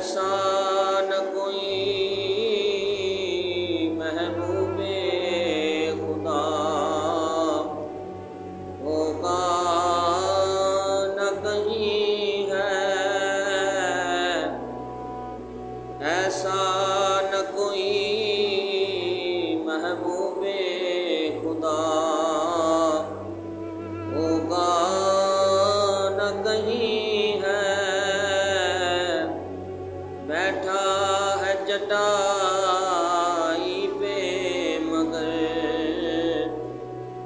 ایسا نہ کوئی محبوب خدا ہوگا نہ کہیں ہے، ایسا نہ کوئی محبوب خدا ہوگا نہ کہیں ہے، بیٹھا ہے چٹائی پہ مگر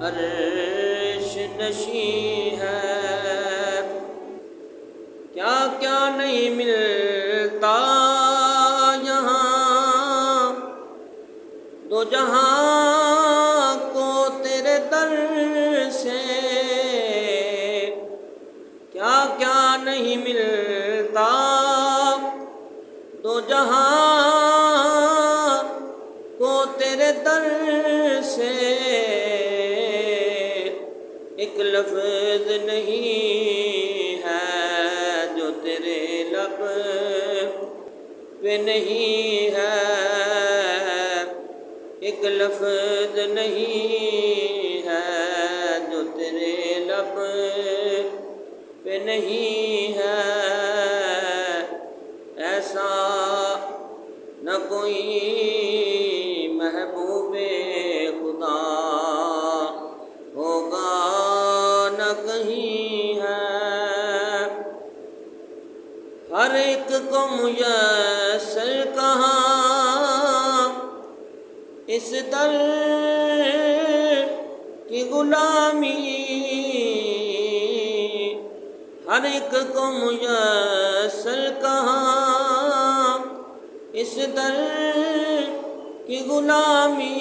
عرش نشیں ہے، کیا کیا نہیں ملتا یہاں، دو جہاں کو تیرے در سے، کیا کیا نہیں ملتا دو جہاں کو تیرے در سے، ایک لفظ نہیں ہے جو تیرے لب پہ نہیں ہے، ایک لفظ نہیں ہے جو تیرے لب پہ نہیں ہے، ایسا نہ کوئی محبوب خدا ہوگا نہ کہیں ہے، ہر ایک کو میسر کہاں اس در کی غلامی، ہر ایک کو میسر کہاں اس در کی غلامی،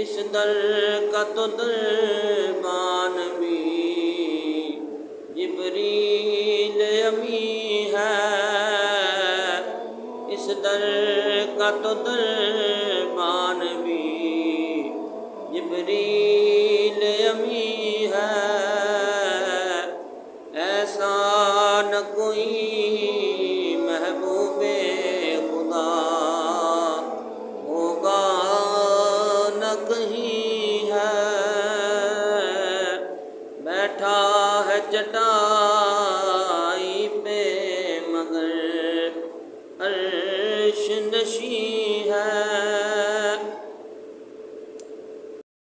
اس در کا تو دربان بھی جبریل امی ہے، اس در کا تو دربان بھی جبریل امی ہے، ایسا نہ کوئی محبوب خدا ہوگا نہ کہیں